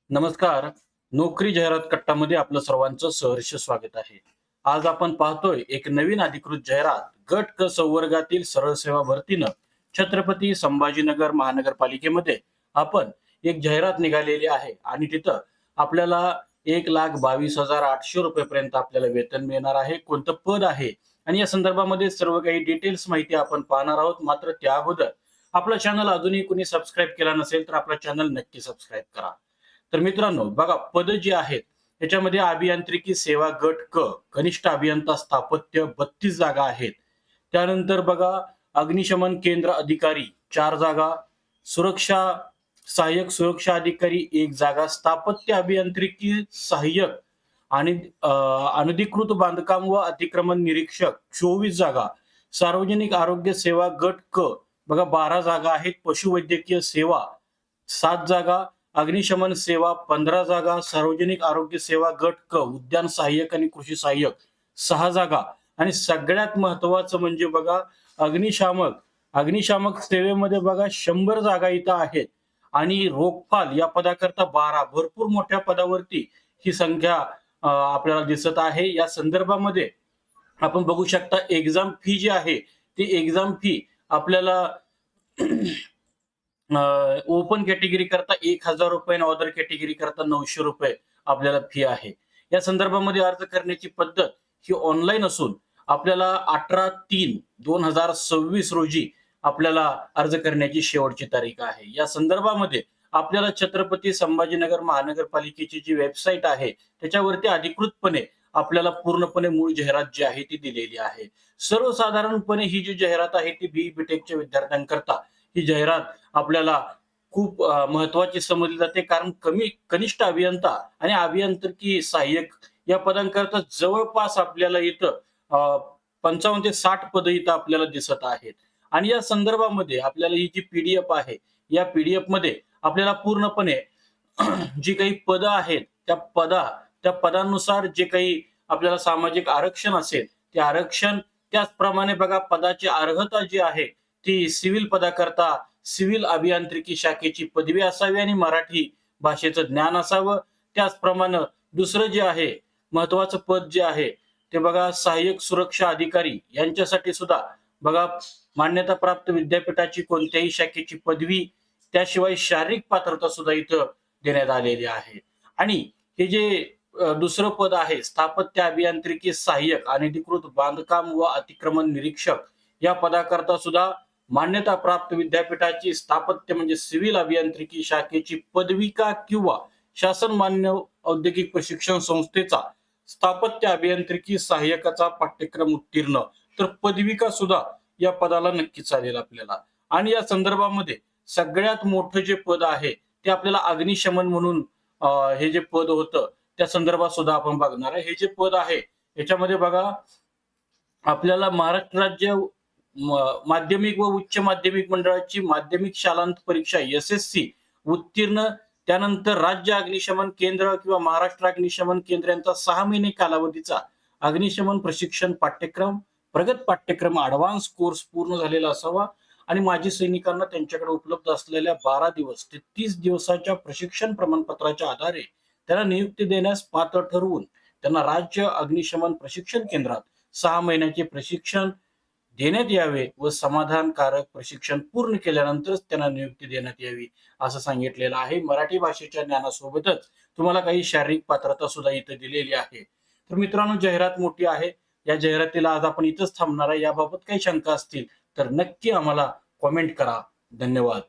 नमस्कार. नोकरी जाहिरात कट्टामध्ये आपलं सर्वांचं सहर्ष स्वागत आहे. आज आपण पाहतोय एक नवीन अधिकृत जाहिरात गट क संवर्गातील सरळ सेवा भरतीनं छत्रपती संभाजीनगर महानगरपालिकेमध्ये आपण एक जाहिरात निघालेली आहे आणि तिथं आपल्याला 1,22,800 रुपयेपर्यंत आपल्याला वेतन मिळणार आहे. कोणतं पद आहे आणि या संदर्भामध्ये सर्व काही डिटेल्स माहिती आपण पाहणार आहोत. मात्र त्या अगोदर आपलं चॅनल अजूनही कुणी सबस्क्राईब केला नसेल तर आपलं चॅनल नक्की सबस्क्राईब करा. तर मित्रांनो बघा, पद जी आहेत त्याच्यामध्ये अभियांत्रिकी सेवा गट क कनिष्ठ अभियंता स्थापत्य 32 जागा आहेत. त्यानंतर बघा, अग्निशमन केंद्र अधिकारी 4 जागा, सुरक्षा सहाय्यक सुरक्षा अधिकारी 1 जागा, स्थापत्य अभियांत्रिकी सहाय्यक आणि अनधिकृत बांधकाम व अतिक्रमण निरीक्षक 24 जागा, सार्वजनिक आरोग्य सेवा गट क बघा 12 जागा आहेत, पशुवैद्यकीय सेवा 7 जागा, अग्निशमन सेवा 15 जागा, सार्वजनिक आरोग्य सेवा गट क उद्यान सहाय्यक आणि कृषी सहाय्यक 6 जागा आणि सगळ्यात महत्वाचं म्हणजे बघा, अग्निशामक अग्निशामक सेवेमध्ये बघा 100 जागा इथं आहेत आणि रोखपाल या पदाकरता 12 भरपूर मोठ्या पदावरती ही संख्या आपल्याला दिसत आहे. या संदर्भामध्ये आपण बघू शकता एक्झाम फी जी आहे ती एक्झाम फी आपल्याला ओपन कॅटेगरी करता 1,000 रुपये आणि अदर कॅटेगरी करता 900 रुपये आपल्याला फी आहे. या संदर्भामध्ये अर्ज करण्याची पद्धत ही ऑनलाईन असून आपल्याला 18/3/2026 रोजी आपल्याला अर्ज करण्याची शेवटची तारीख आहे. या संदर्भामध्ये आपल्याला छत्रपती संभाजीनगर महानगरपालिकेची जी वेबसाईट आहे त्याच्यावरती अधिकृतपणे आपल्याला पूर्णपणे मूळ जाहिरात जी आहे ती दिलेली आहे. सर्वसाधारणपणे ही जी जाहिरात आहे ती BE-BTECच्या विद्यार्थ्यांकरता ही जाहिरात आपल्याला खूप महत्वाची समजली जाते, कारण कनिष्ठ अभियंता आणि अभियांत्रिकी सहाय्यक या पदांकरता जवळपास आपल्याला इथं 55 ते 60 पद इथं आपल्याला दिसत आहेत. आणि या संदर्भामध्ये आपल्याला ही जी PDF आहे या PDF मध्ये आपल्याला पूर्णपणे जी काही पदं आहेत त्या पदांनुसार जे काही आपल्याला सामाजिक आरक्षण असेल ते आरक्षण, त्याचप्रमाणे बघा पदाची अर्हता जी आहे ती सिव्हिल पदाकरता सिव्हिल अभियांत्रिकी शाखेची पदवी असावी आणि मराठी भाषेचं ज्ञान असावं. त्याचप्रमाणे दुसरं जे आहे महत्वाचं पद जे आहे ते बघा सहाय्यक सुरक्षा अधिकारी यांच्यासाठी सुद्धा बघा मान्यता प्राप्त विद्यापीठाची कोणत्याही शाखेची पदवी, त्याशिवाय शारीरिक पात्रता सुद्धा इथं देण्यात आलेली आहे. आणि हे जे दुसरं पद आहे स्थापत्य अभियांत्रिकी सहाय्यक अनधिकृत बांधकाम व अतिक्रमण निरीक्षक या पदाकरता सुद्धा मान्यता प्राप्त विद्यापीठाची स्थापत्य म्हणजे सिव्हिल अभियांत्रिकी शाखेची पदविका किंवा शासन मान्य औद्योगिक प्रशिक्षण संस्थेचा स्थापत्य अभियांत्रिकी सहाय्यकाचा पाठ्यक्रम उत्तीर्ण, तर पदविका सुद्धा या पदाला नक्की चालेल आपल्याला. आणि या संदर्भामध्ये सगळ्यात मोठं जे पद आहे ते आपल्याला अग्निशमन म्हणून हे जे पद होतं त्या संदर्भात सुद्धा आपण बघणार आहे. हे जे पद आहे याच्यामध्ये बघा आपल्याला महाराष्ट्र राज्य माध्यमिक व उच्च माध्यमिक मंडळाची माध्यमिक शालांत परीक्षा SSC उत्तीर्ण, त्यानंतर राज्य अग्निशमन केंद्र किंवा महाराष्ट्र अग्निशमन केंद्र यांचा 6 महिने कालावधीचा अग्निशमन प्रशिक्षण पाठ्यक्रम, प्रगत पाठ्यक्रम ऍडव्हान्स कोर्स पूर्ण झालेला असावा आणि माजी सैनिकांना त्यांच्याकडे उपलब्ध असलेल्या 12 दिवस ते 30 दिवसाच्या प्रशिक्षण प्रमाणपत्राच्या आधारे त्यांना नियुक्ती देण्यास पात्र ठरवून त्यांना राज्य अग्निशमन प्रशिक्षण केंद्रात 6 महिन्याचे प्रशिक्षण देण्यात यावे व समाधानकारक प्रशिक्षण पूर्ण केल्यानंतरच त्यांना नियुक्ती देण्यात यावी असं सांगितलेलं आहे. मराठी भाषेच्या ज्ञानासोबतच तुम्हाला काही शारीरिक पात्रता सुद्धा इथं दिलेली आहे. तर मित्रांनो, जाहिरात मोठी आहे. या जाहिरातीला आज आपण इथंच थांबणार आहे. याबाबत काही शंका असतील तर नक्की आम्हाला कॉमेंट करा. धन्यवाद.